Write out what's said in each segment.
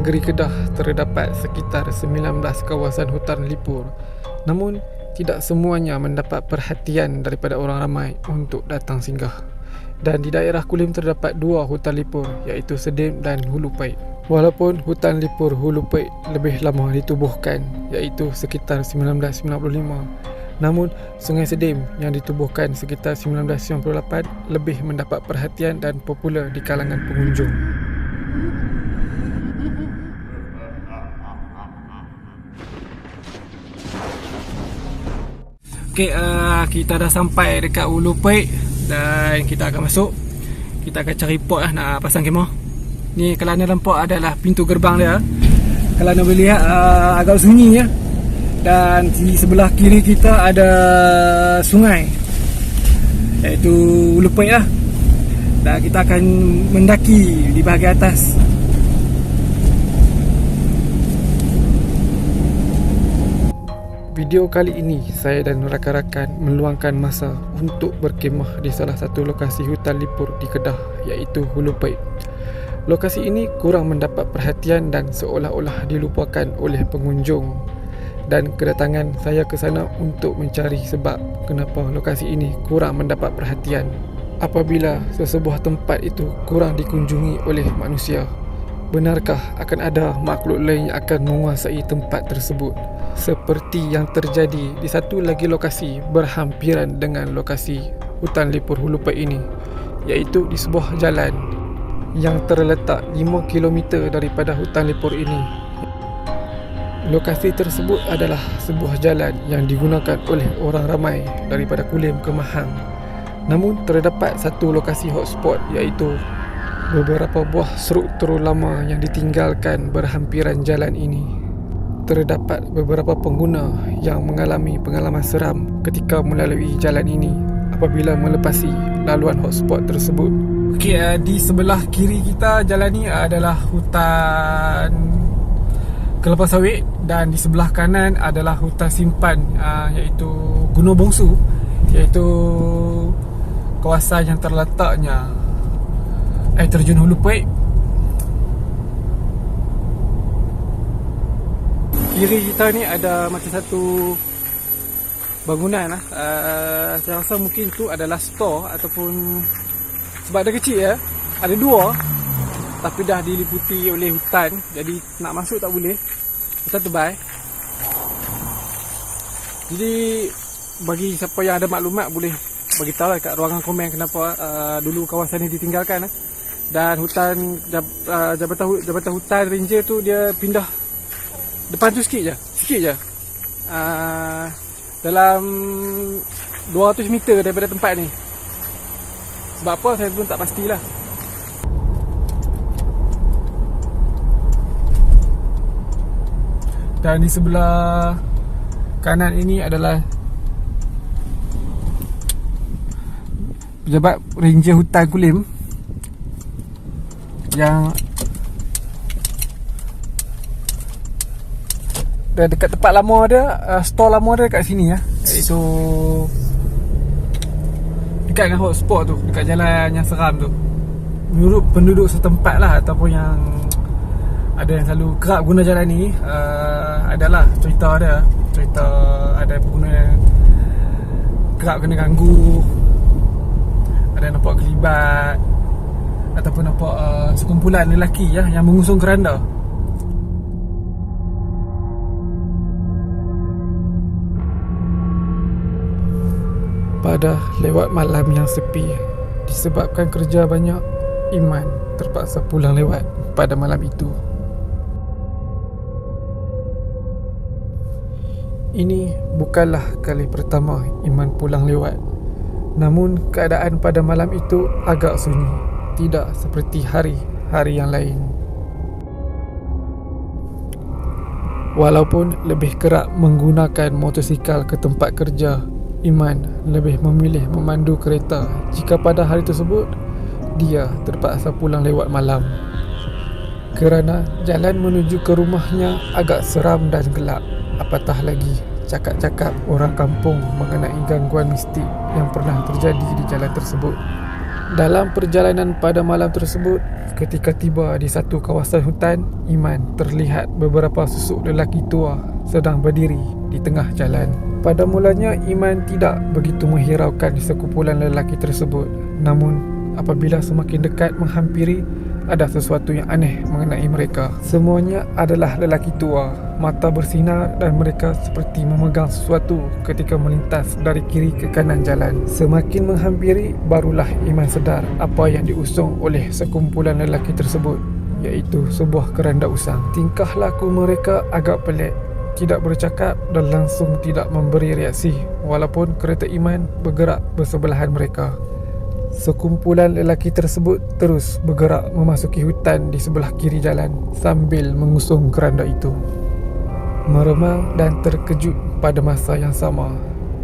negeri Kedah terdapat sekitar 19 kawasan hutan lipur. Namun, tidak semuanya mendapat perhatian daripada orang ramai untuk datang singgah. Dan di daerah Kulim terdapat 2 hutan lipur, iaitu Sedim dan Hulu Paik. Walaupun hutan lipur Hulu Paik lebih lama ditubuhkan, iaitu sekitar 1995, namun Sungai Sedim yang ditubuhkan sekitar 1998 lebih mendapat perhatian dan popular di kalangan pengunjung. Okey, kita dah sampai dekat Hulu Paik dan kita akan masuk. Kita akan cari pot nak pasang kemah. Ni kalau anda nampak adalah pintu gerbang dia. Kalau anda boleh lihat agak sunyi ya. Dan di sebelah kiri kita ada sungai, iaitu Hulu Paik lah. Dan kita akan mendaki di bahagian atas. Video kali ini saya dan rakan-rakan meluangkan masa untuk berkemah di salah satu lokasi hutan lipur di Kedah, iaitu Hulu Paik. Lokasi ini kurang mendapat perhatian dan seolah-olah dilupakan oleh pengunjung. Dan kedatangan saya ke sana untuk mencari sebab kenapa lokasi ini kurang mendapat perhatian. Apabila sesebuah tempat itu kurang dikunjungi oleh manusia, benarkah akan ada makhluk lain yang akan menguasai tempat tersebut? Seperti yang terjadi di satu lagi lokasi berhampiran dengan lokasi hutan lipur Hulu Paik ini, iaitu di sebuah jalan yang terletak 5 km daripada hutan lipur ini. Lokasi tersebut adalah sebuah jalan yang digunakan oleh orang ramai daripada Kulim ke Mahang. Namun terdapat satu lokasi hotspot, iaitu beberapa buah struktur lama yang ditinggalkan berhampiran jalan ini. Terdapat beberapa pengguna yang mengalami pengalaman seram ketika melalui jalan ini apabila melepasi laluan hotspot tersebut. Okey, di sebelah kiri kita jalan ni adalah hutan kelapa sawit dan di sebelah kanan adalah hutan simpan, iaitu Gunung Bongsu, iaitu kawasan yang terletaknya air terjun Hulu Paik. Kiri kita ni ada macam satu bangunan lah. Saya rasa mungkin tu adalah store ataupun, sebab dia kecil ya. Ada 2 tapi dah diliputi oleh hutan, jadi nak masuk tak boleh. Hutan tebal. Jadi bagi siapa yang ada maklumat boleh bagi tahu lah kat ruangan komen kenapa dulu kawasan ni ditinggalkan. Dan hutan Jabatan Hutan Ranger tu dia pindah depan tu sikit je. Dalam 200 meter daripada tempat ni. Sebab apa saya pun tak pastilah. Dan di sebelah kanan ini adalah Pejabat Ranger Hutan Kulim yang dekat tempat lama dia, store lama dia dekat sini ya, iaitu dekat dengan hotspot tu, dekat jalan yang seram tu. Menurut penduduk setempat lah, ataupun yang ada yang selalu kerap guna jalan ni, adalah cerita ada pengguna yang kerap kena ganggu, ada nampak kelibat ataupun nampak sekumpulan lelaki ya, yang mengusung keranda. Pada lewat malam yang sepi, disebabkan kerja banyak, Iman terpaksa pulang lewat pada malam itu. Ini bukanlah kali pertama Iman pulang lewat. Namun keadaan pada malam itu agak sunyi, tidak seperti hari-hari yang lain. Walaupun lebih kerap menggunakan motosikal ke tempat kerja, Iman lebih memilih memandu kereta jika pada hari tersebut dia terpaksa pulang lewat malam, kerana jalan menuju ke rumahnya agak seram dan gelap. Apatah lagi cakap-cakap orang kampung mengenai gangguan mistik yang pernah terjadi di jalan tersebut. Dalam perjalanan pada malam tersebut, ketika tiba di satu kawasan hutan, Iman terlihat beberapa susuk lelaki tua sedang berdiri di tengah jalan. Pada mulanya, Iman tidak begitu menghiraukan sekumpulan lelaki tersebut. Namun, apabila semakin dekat menghampiri, ada sesuatu yang aneh mengenai mereka. Semuanya adalah lelaki tua, mata bersinar dan mereka seperti memegang sesuatu ketika melintas dari kiri ke kanan jalan. Semakin menghampiri, barulah Iman sedar apa yang diusung oleh sekumpulan lelaki tersebut, iaitu sebuah keranda usang. Tingkah laku mereka agak pelik, tidak bercakap dan langsung tidak memberi reaksi walaupun kereta Iman bergerak bersebelahan mereka. Sekumpulan lelaki tersebut terus bergerak memasuki hutan di sebelah kiri jalan sambil mengusung keranda itu. Meremang dan terkejut pada masa yang sama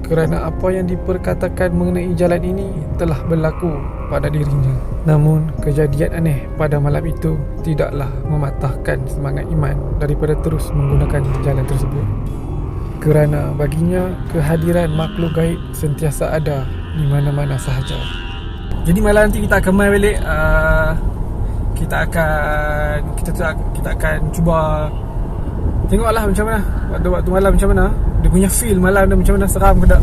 kerana apa yang diperkatakan mengenai jalan ini telah berlaku pada dirinya. Namun kejadian aneh pada malam itu tidaklah mematahkan semangat Iman daripada terus menggunakan jalan tersebut, kerana baginya kehadiran makhluk gaib sentiasa ada di mana-mana sahaja. Jadi malam nanti kita akan main balik. Kita akan cuba tengoklah macam mana waktu malam, macam mana dia punya feel malam dia, macam mana, seram ke tak.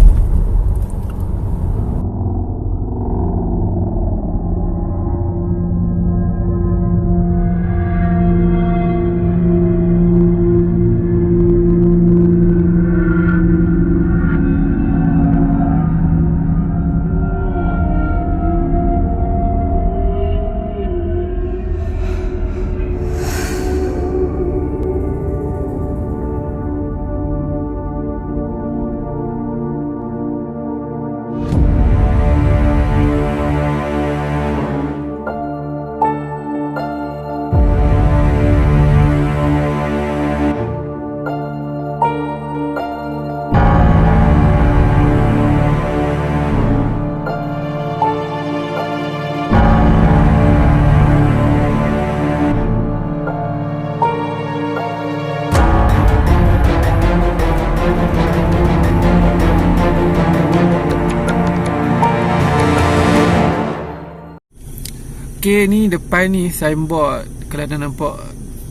Okay, ni depan ni signboard. Kalau anda nampak,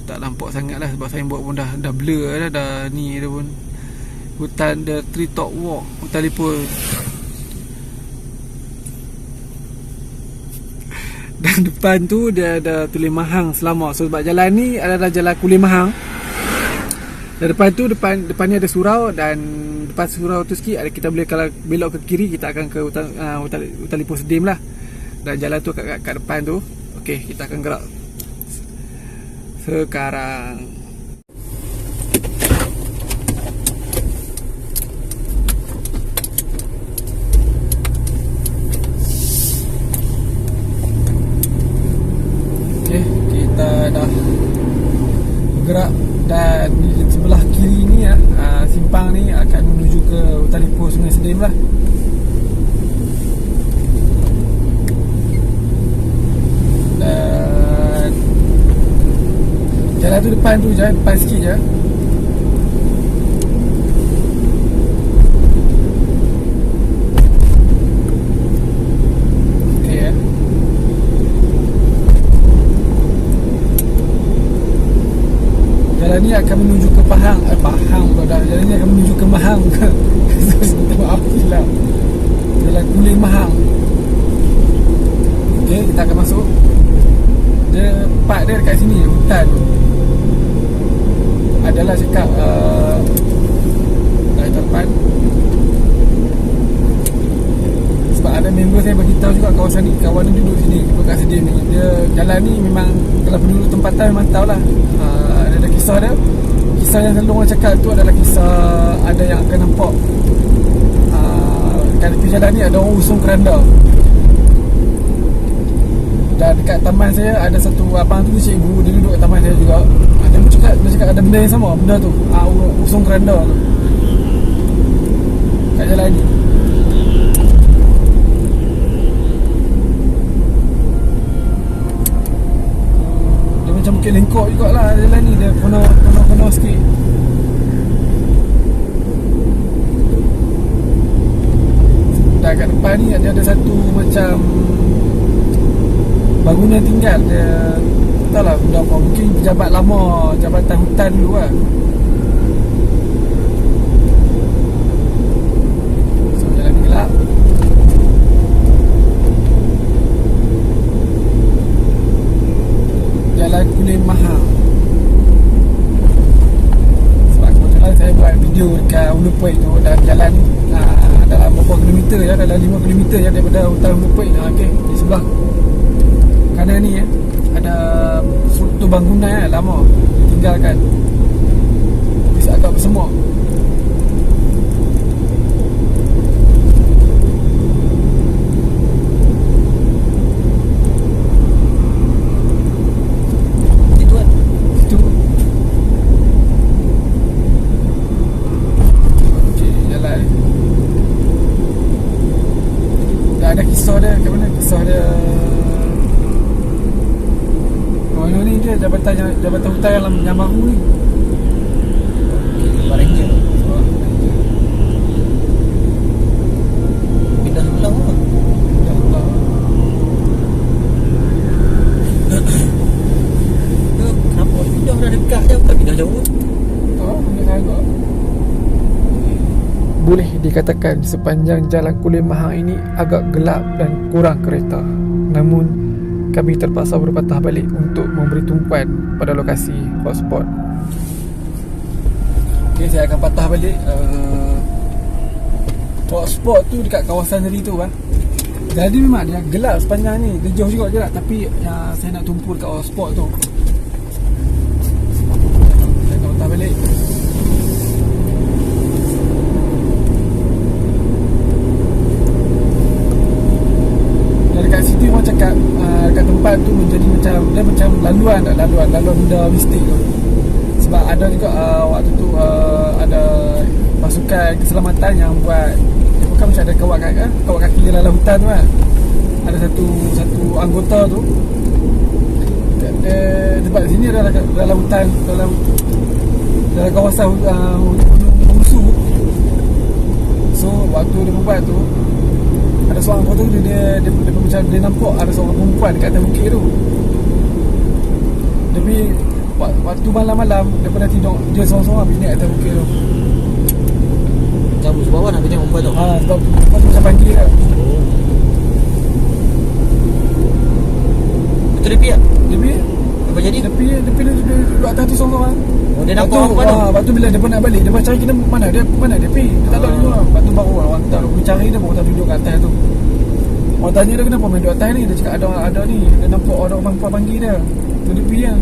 tak nampak sangat lah sebab signboard pun dah blur dah ni dah pun. Hutan The Tree Top Walk, hutan Lipur. Dan depan tu dia ada tulis Mahang Selama. So sebab jalan ni adalah jalan Kulim Mahang. Dan depan tu, depan ni ada surau. Dan depan surau tu sikit ada, kita boleh, kalau belok ke kiri kita akan ke hutan Lipur Sedim lah. Dan jalan tu kat depan tu. Okey, kita akan gerak sekarang. Okey, kita dah bergerak. Dan di sebelah kiri ni simpang ni akan menuju ke hutan Lipur Sungai Sedim lah. Dan jalan tu depan tu je, depan sikit je. Okey ya. Jalan ni akan menuju ke Pahang. Pahang pula dah. Jalan ni akan menuju ke Mahang. Maaf silap. Jalan Kulim Mahang. Okey, kita akan masuk. Dia part dia dekat sini, hutan tu. Adalah cakap dari depan. Sebab ada member saya beritahu juga kawasan ni, kawan ni duduk sini, dekat Sedim ni. Dia jalan ni memang, kalau penduduk tempatan memang tahulah. Ada kisah dia. Kisah yang selalu orang cakap tu adalah kisah ada yang akan nampak kat tepi jalan ni ada orang usung keranda. Dan dekat taman saya ada satu abang tu, cikgu, dia duduk kat taman saya juga. Dia pun cakap ada benda yang sama, benda tu, usung keranda tu kat jalan ni. Dia macam bukit lengkok jugalah jalan ni, dia kono sikit. Dan kat depan ni ada satu macam bangunan tinggal dia. Tak lah budak apa, mungkin pejabat lama, jabatan hutan dulu lah. So jalan ni gelap. Jalan Kulim Mahal. Sebab kebetulan saya buat video dekat Ulu Pek tu, dalam jalan dalam beberapa kilometer ya, dalam 5 kilometer ya daripada hutan Ulu Pek. Okay, di sebelah kanan ni ya, ada struktur bangunan lama ditinggalkan, bisa agak bersemok. Ada kisah dia kat mana? Kisah dia ni dia jabatan hutan yang baru ni. Ranger. Pindah sebelah apa? Pindah sebelah. Kenapa pindah dah dekat je, bukan pindah jauh? Oh, pindah agak. Boleh dikatakan sepanjang jalan Kulim Mahal ini agak gelap dan kurang kereta. Namun kami terpaksa berpatah balik untuk memberi tumpuan pada lokasi hotspot. Okay, saya akan patah balik. Hotspot tu dekat kawasan tadi tu lah. Jadi memang dia gelap sepanjang ni. Dia jauh juga je lah. Tapi saya nak tumpu dekat hotspot tu. Saya akan patah balik. Dekat situ orang cakap dekat tempat tu menjadi macam laluan muda mistik tu. Sebab ada juga waktu tu ada pasukan keselamatan yang buat, dia bukan macam ada kawat kaki dalam hutan tu kan. Ada satu anggota tu tempat sini dalam hutan, dalam kawasan musuh. So waktu dia buat tu, ada seorang anggota tu dia nampak ada seorang perempuan dekat atas bukit tu. Tapi waktu malam-malam daripada tidur, dia seorang-seorang bini atas bukit tu. Cabut sebab apa nak tengok perempuan tu? Sebab perempuan tu macam panggil kan. Betul dia piak? Dia piak. Apa jadi? Dia piak duduk atas tu seorang-seorang. Oh, dia nampak perempuan tu? Lepas tu bila dia nak balik, dia cari kita mana dia pergi. Dia tak tahu dia orang. Lepas tu baru orang tak pergi cari dia, baru tak duduk kat atas tu. Orang tanya dia kenapa main duduk atas ni. Dia cakap ada ni, dia nampak ada orang perempuan panggil dia. Tu dia pergi lah.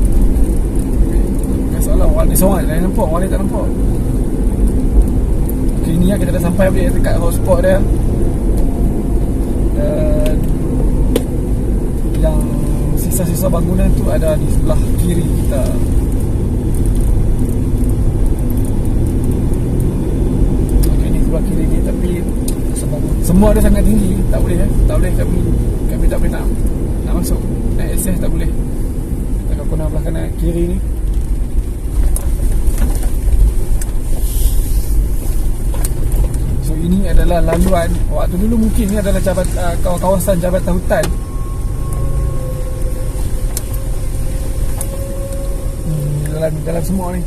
Masalah orang ni seorang je yang nampak, orang ni tak nampak. Okay, ni lah kita dah sampai balik dekat hotspot dia. Dan yang sisa-sisa bangunan tu ada di sebelah kiri kita. Okay, ni sebelah kiri ni, tapi semua ada sangat tinggi. Tak boleh kami tak boleh nak masuk, nak access tak boleh. Kita kena belah kanan kiri ni. So ini adalah laluan. Waktu dulu mungkin ni adalah kawasan jabatan hutan. Dalam semua ni.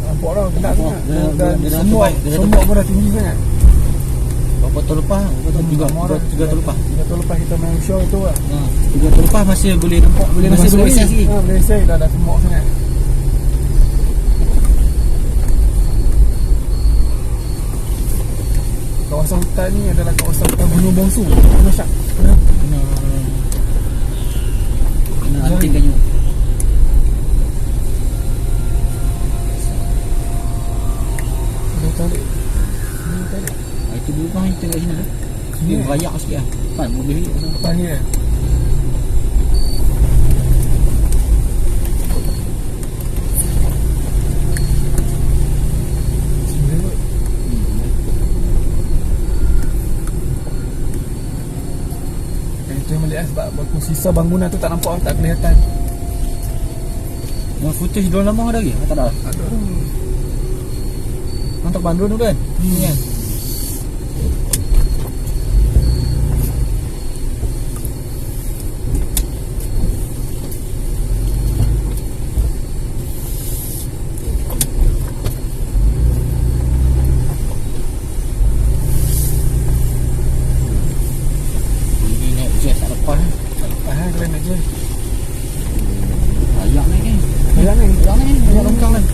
Nampak dah gelap sangat. Dan semua pun dah tinggi sangat. Berapa tahun lepas? 3 tahun lepas. 3 tahun lepas kita main show tu lah. 3 tahun lepas masih boleh nampak, masih boleh access lagi. Boleh access, dah semua sangat. Kawasan hutan ni adalah kawasan hutan Gunung Bongsu. Kena syak. Kena anting kayu. Dah tarik. Itu dulu kan kita kat sini. Dia berayak sikit lah. Kan mobil ni. Depan ni eh. Sebab sisa bangunan tu tak nampak, tak kelihatan. Yang footage drone lama ada lagi? Tak ada. Ada. Hantar bandul tu kan. Ni kan. Ini naik jet tak lepas. Kalian nak je. Ayak naik ni. Ayak ni. Ayak longkang dah.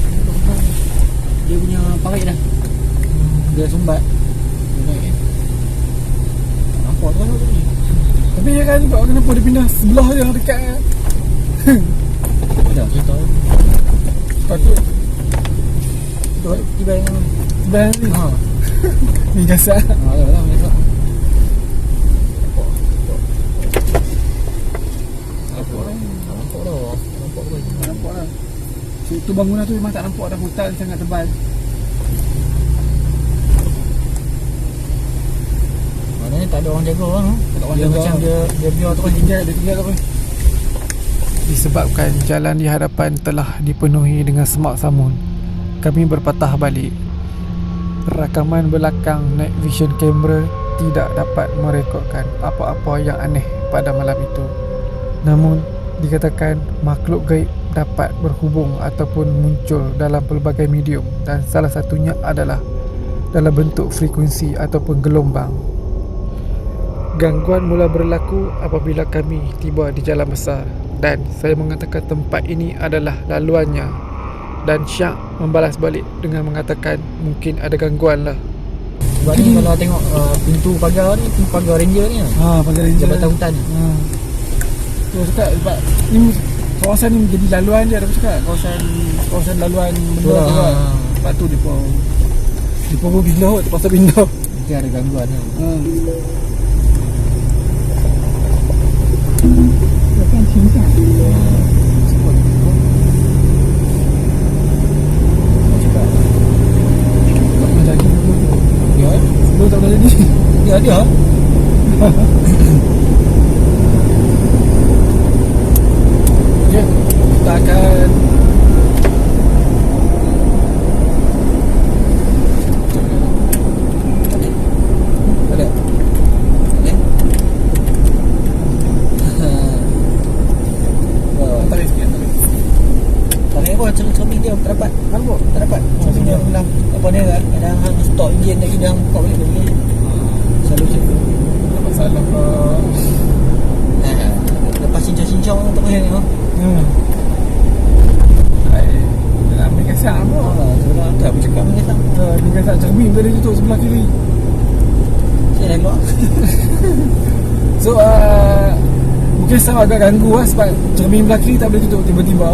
Dia punya parit dah. Dia sumbat. Dia naik kan. Tak nampak tu kan tu ni. Tapi ya kan juga kenapa dia pindah sebelah je dekat. Dah saya tahu. Patut Tiba yang sebelah ni. ha. Ni kasar. Ya lah biasa. Nampak dah. Nampak pun. Tak nampak lah. Tu bangunan tu memang tak nampak dah, hutan sangat tebal. Maknanya tak ada orang jaga orang. Tak ada orang Dia jaga. macam dia biar tu kan. Dia tinggal apa? Disebabkan jalan di hadapan telah dipenuhi dengan semak samun, kami berpatah balik. Rakaman belakang night vision camera tidak dapat merekodkan apa-apa yang aneh pada malam itu. Namun dikatakan makhluk gaib dapat berhubung ataupun muncul dalam pelbagai medium, dan salah satunya adalah dalam bentuk frekuensi ataupun gelombang. Gangguan mula berlaku apabila kami tiba di jalan besar dan saya mengatakan tempat ini adalah laluannya, dan Syak membalas balik dengan mengatakan mungkin ada gangguan lah. Sebab ni kalau tengok pintu pagar ni, pintu pagar ranger ni. Pagar ranger Jabatan Hutan ni. Tu cakap sebab ni kawasan ni menjadi laluan dia, aku cakap kawasan laluan benda tu kan. Lepas tu dia pun pindah, terpaksa pindah. Mungkin ada gangguan lah. Bukan cinta. Tak pernah jadi sebelum tu. Ya? Sebelum tak pernah jadi. Ya dia. Okay, kita akan Ada. Okey. tarik sikit, tarik. Tak apa cermin dia tak dapat. Nampak? Tak dapat. Cermin dia bilang apa dia kan? Kadang hang stop enjin lagi dah buka balik tu. Selalu macam tu. Tak masalah ke. Lepas cincang-cincang tak payah ni. Nak ambil kasar apa? Sebenarnya tak apa cakap ni tak. Dia kasar cermin tadi tutup sebelah kiri. Saya dah keluar. So mungkin sama agak ganggu lah, sebab cermin belah kiri tak boleh tutup tiba-tiba.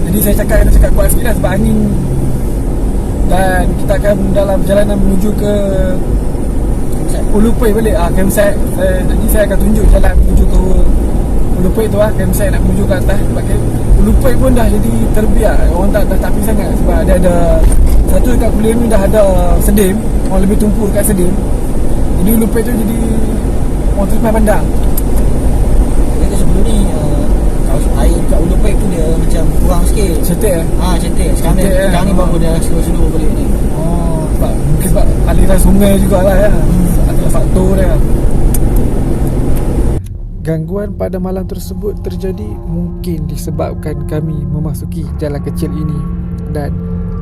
Jadi saya kena cakap kuat sikit lah sebab angin. Dan kita akan dalam perjalanan menuju ke Ulupai balik campsite. Jadi saya akan tunjuk jalan menuju ke Ulupai tu campsite nak menuju ke atas. Sebab Ulupai pun dah jadi terbiar. Orang dah tak pergi sangat sebab ada satu dekat kuliah ni dah ada sedim. Orang lebih tumpu dekat sedim. Jadi Ulupai tu jadi orang tu semai pandang. Jadi sebelum ni air kat Ulupai tu dia macam kurang sikit. Cetek Cantik. Sekarang ni baru dia slow-slow balik ni. Mungkin sebab aliran sungai jugalah ya. Ada faktor dia. Gangguan pada malam tersebut terjadi mungkin disebabkan kami memasuki jalan kecil ini, dan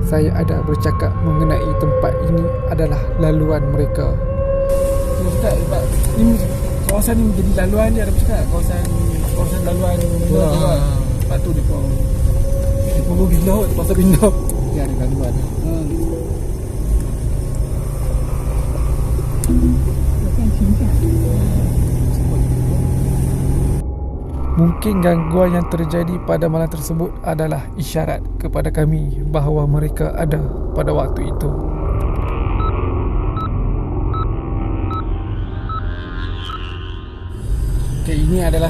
saya ada bercakap mengenai tempat ini adalah laluan mereka. Sebab ni kawasan ni menjadi laluan dia, ada bercakap kawasan laluan benda tu kan. Lepas tu dia pun pindah, terpaksa pindah. Dia ada gangguan. Mungkin gangguan yang terjadi pada malam tersebut adalah isyarat kepada kami bahawa mereka ada pada waktu itu. Okay, ini adalah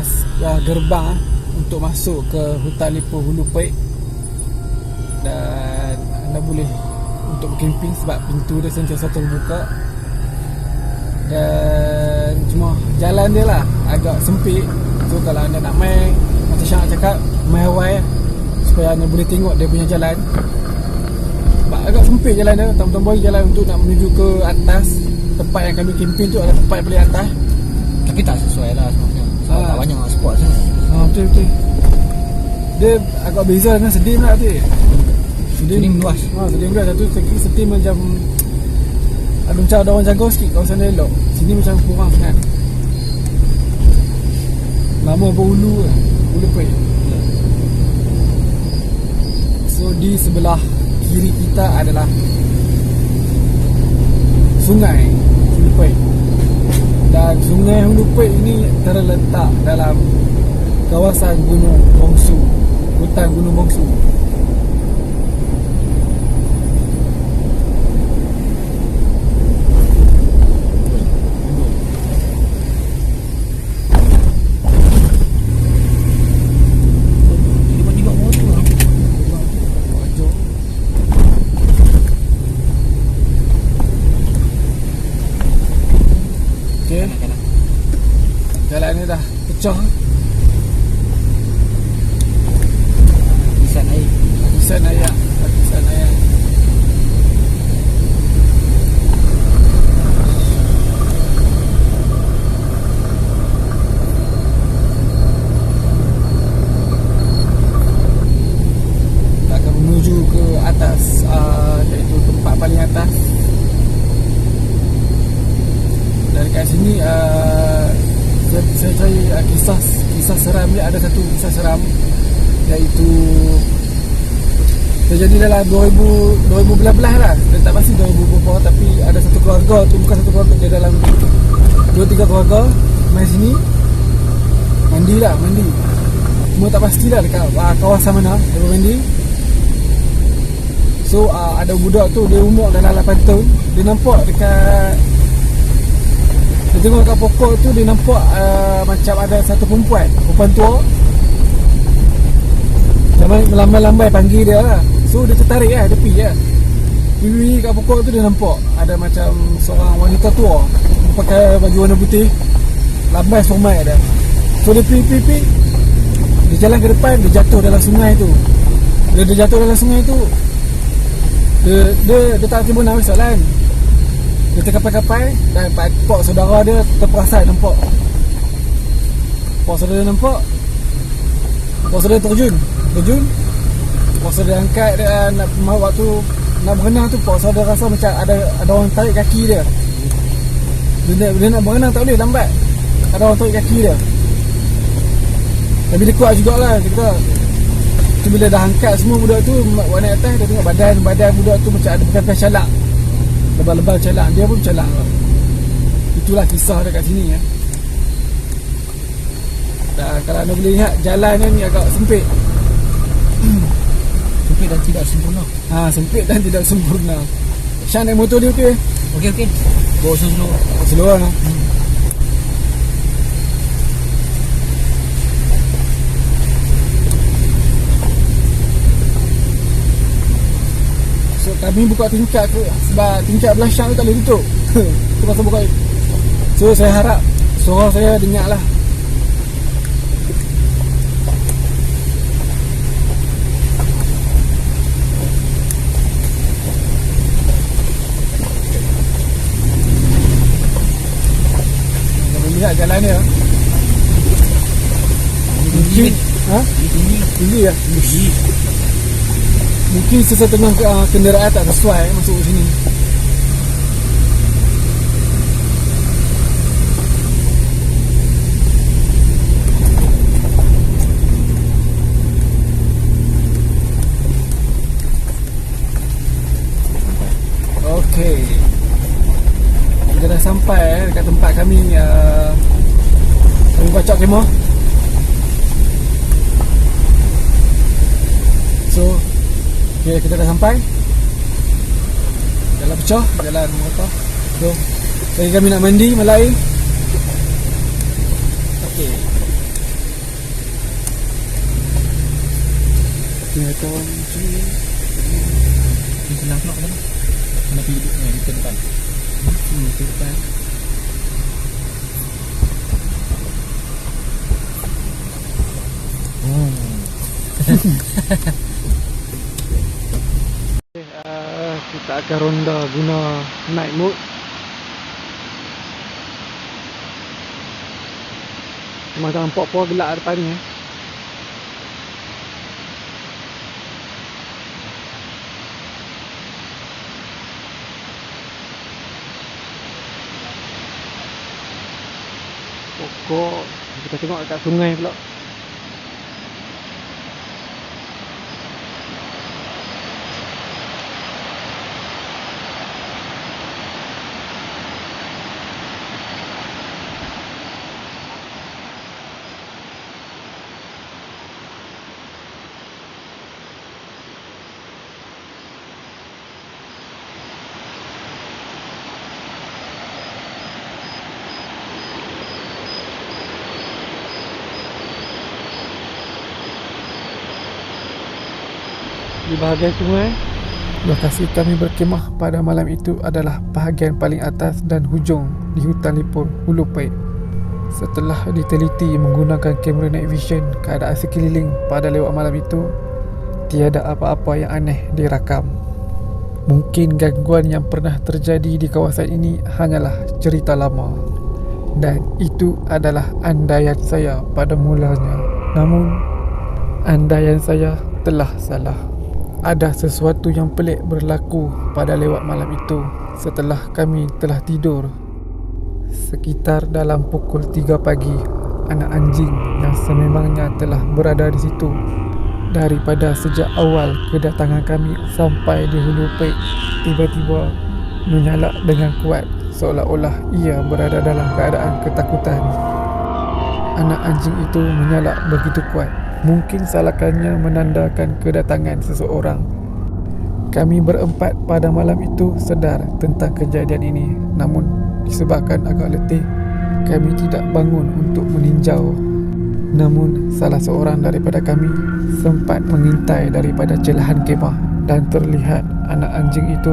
gerbang untuk masuk ke hutan Lipur Hulu Paik, dan anda boleh untuk berkemping sebab pintu dia sentiasa terbuka. Dan cuma jalan dia lah agak sempit. So kalau anda nak main, macam Syak cakap, main Hawaii supaya anda boleh tengok dia punya jalan. Sebab agak sempit jalan dia. Tuan-tuan boy jalan untuk nak menuju ke atas. Tempat yang kami camping tu adalah tempat yang paling atas. Tapi tak sesuai lah sebenarnya. Sebab tak banyak spot sangat. Betul. Dia agak beza dengan Sedim lah tu. Sedim luas. Sedim luas. Satu Sedim macam ada macam ada orang jaga sikit kawasan dia elok. Sini macam kurang sangat. Lama berhulu lah. Hulu Pek. So di sebelah kiri kita adalah sungai Hulu Pek. Dan sungai Hulu Pek ini terletak dalam kawasan Gunung Bongsu, hutan Gunung Bongsu. Jalan ni dah pecah. Lapisan air. Lapisan air. Kita akan menuju ke atas, iaitu tempat paling atas. Dan kat sini saya cari kisah seram dia. Ada satu kisah seram iaitu terjadi dalam 2012 lah. Saya tak pasti 2000 berapa, tapi ada satu keluarga tu, bukan satu keluarga, dia dalam 2-3 keluarga main sini mandi. Semua tak pastilah dekat kawasan mana dia mandi. So ada budak tu, dia umur dalam 8 tahun. Dia nampak dekat, dia tengok kat pokok tu, dia nampak macam ada satu perempuan tua melambai-lambai panggil dia lah. So dia tertarik lah, dia pergi lah. Pergi kat pokok tu, dia nampak ada macam seorang wanita tua pakai baju warna putih, lambai somai dia. So dia pergi, dia jalan ke depan, dia jatuh dalam sungai tu. Dia jatuh dalam sungai tu, dia tak timbul nak masalah kan. Dia terkapai-kapai dan pak saudara dia terperasan nampak. Pak saudara nampak. Pak saudara terjun. Pak saudara angkat dia nak waktu nak berenang tu, pak saudara rasa macam ada orang tarik kaki dia. Dia nak berenang tak boleh, lambat. Ada orang tarik kaki dia. Tapi dia kuat jugalah kita. Tu bila dah angkat semua budak tu naik atas, dia tengok badan budak tu macam ada bekas calak. Lebal-lebal calak, dia pun calak. Itulah kisah dekat sini ya. Dan kalau anda boleh lihat, jalan ni agak sempit. Sempit dan tidak sempurna. Sempit dan tidak sempurna. Syah naik motor dia okey? Okey. Bawa slow. Slow lah. So kami buka tingkap tu sebab tingkap belah Syah tu tak boleh tutup. Tu pasal buka. So saya harap suara saya dengar lah. Lihat jalan dia. Mungkin tinggi ya. Mungkin sesetengah kenderaan tak sesuai masuk ke sini. Okey. Kita dah sampai dekat tempat kami bacak kemah. So kita dah sampai. Jalan pecah, jalan motor. So lagi kami nak mandi malam air. Okey. Kita tolong sini. Ini senang nak kan? Kena pergi di depan. Di depan. Kita akan ronda guna night mode. Memang tak nampak apa gelap depan ni. Pokok. Kita tengok dekat sungai pula. Di bahagian sungai, lokasi kami berkemah pada malam itu adalah bahagian paling atas dan hujung di hutan Lipur, Hulu Paik. Setelah diteliti menggunakan kamera night vision keadaan sekeliling pada lewat malam itu, tiada apa-apa yang aneh dirakam. Mungkin gangguan yang pernah terjadi di kawasan ini hanyalah cerita lama, dan itu adalah andaian saya pada mulanya. Namun, andaian saya telah salah. Ada sesuatu yang pelik berlaku pada lewat malam itu setelah kami telah tidur. Sekitar dalam pukul 3 pagi, anak anjing yang sememangnya telah berada di situ daripada sejak awal kedatangan kami sampai di Hulu Paik tiba-tiba menyalak dengan kuat seolah-olah ia berada dalam keadaan ketakutan. Anak anjing itu menyalak begitu kuat. Mungkin salakannya menandakan kedatangan seseorang. Kami berempat pada malam itu sedar tentang kejadian ini. Namun disebabkan agak letih, kami tidak bangun untuk meninjau. Namun salah seorang daripada kami sempat mengintai daripada celahan kemah dan terlihat anak anjing itu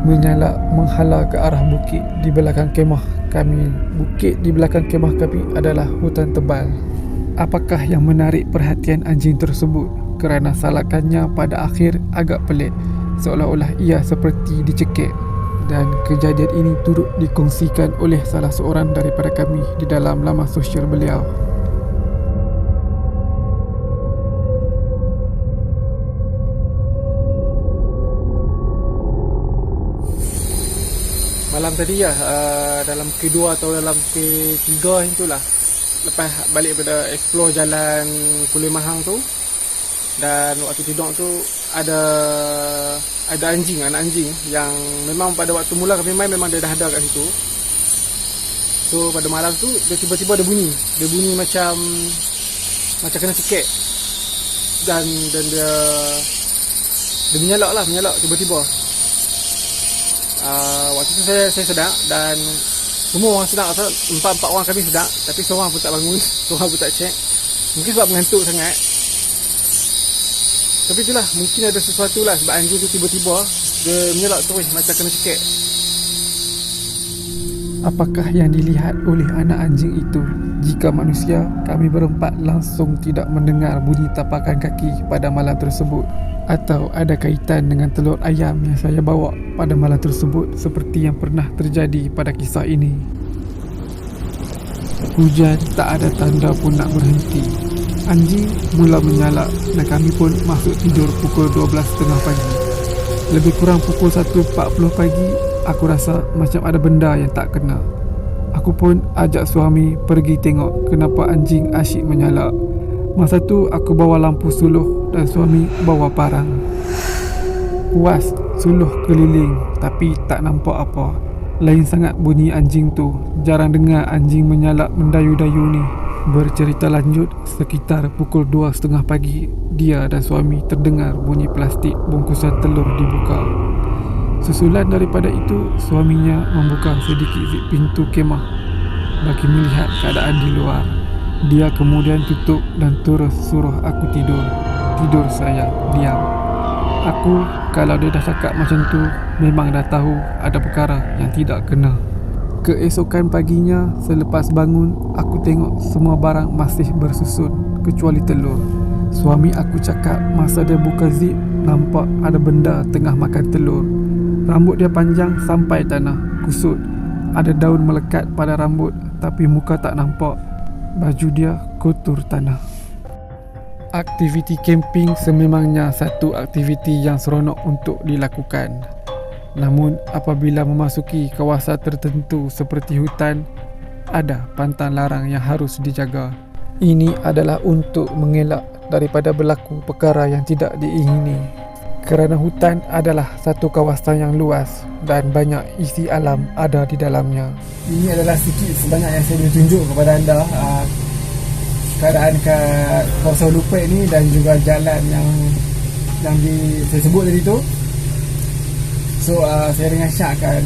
menyalak menghala ke arah bukit di belakang kemah kami. Bukit di belakang kemah kami adalah hutan tebal. Apakah yang menarik perhatian anjing tersebut? Kerana salakannya pada akhir agak pelik, seolah-olah ia seperti dicekik. Dan kejadian ini turut dikongsikan oleh salah seorang daripada kami di dalam laman sosial beliau. Malam tadi ya, dalam kedua atau dalam ketiga itulah, lepas balik pada explore jalan Kulim Mahang tu, dan waktu tidur tu ada anjing, anak anjing yang memang pada waktu mula kami main memang dia dah ada kat situ. So pada malam tu dia tiba-tiba ada bunyi macam kena cekik, dan dia menyalak tiba-tiba. Waktu tu saya sedar dan semua orang sedar, empat orang kami sedar, tapi seorang pun tak bangun, seorang pun tak check. Mungkin sebab mengantuk sangat. Tapi itulah, mungkin ada sesuatu lah sebab anjing tu tiba-tiba dia menyalak terus macam kena cekik. Apakah yang dilihat oleh anak anjing itu? Jika manusia, kami berempat langsung tidak mendengar bunyi tapakan kaki pada malam tersebut. Atau ada kaitan dengan telur ayam yang saya bawa pada malam tersebut seperti yang pernah terjadi pada kisah ini. Hujan tak ada tanda pun nak berhenti. Anjing mula menyalak dan kami pun masuk tidur pukul 12.30 pagi. Lebih kurang pukul 1.40 pagi, aku rasa macam ada benda yang tak kena. Aku pun ajak suami pergi tengok kenapa anjing asyik menyalak. Masa tu aku bawa lampu suluh dan suami bawa parang. Puas suluh keliling tapi tak nampak apa. Lain sangat bunyi anjing tu. Jarang dengar anjing menyalak mendayu-dayu ni. Bercerita lanjut, sekitar pukul 2.30 pagi, dia dan suami terdengar bunyi plastik bungkusan telur dibuka. Susulan daripada itu, suaminya membuka sedikit pintu kemah bagi melihat keadaan di luar. Dia kemudian tutup dan terus suruh aku tidur. Tidur sayang, diam. Aku kalau dia dah cakap macam tu, memang dah tahu ada perkara yang tidak kena. Keesokan paginya, selepas bangun, aku tengok semua barang masih bersusun kecuali telur. Suami aku cakap masa dia buka zip, nampak ada benda tengah makan telur. Rambut dia panjang sampai tanah, kusut. Ada daun melekat pada rambut, tapi muka tak nampak. Baju dia kotor tanah. Aktiviti camping sememangnya satu aktiviti yang seronok untuk dilakukan. Namun apabila memasuki kawasan tertentu seperti hutan, ada pantang larang yang harus dijaga. Ini adalah untuk mengelak daripada berlaku perkara yang tidak diingini. Kerana hutan adalah satu kawasan yang luas dan banyak isi alam ada di dalamnya. Ini adalah sedikit sebanyak yang saya boleh tunjuk kepada anda keadaan kat kawasan Lupek ni dan juga jalan yang saya sebut tadi tu. So saya dengan Syak akan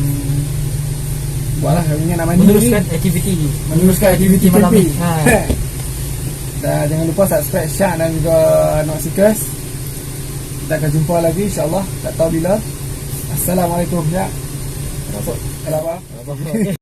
buatlah kami nak mandi, Meneruskan aktiviti ni. aktiviti malam camping. ni. Dan jangan lupa subscribe Syak dan juga Nok Seekers. Kita akan jumpa lagi insya-Allah, tak tahu bila. Assalamualaikum Syak. Kenapa?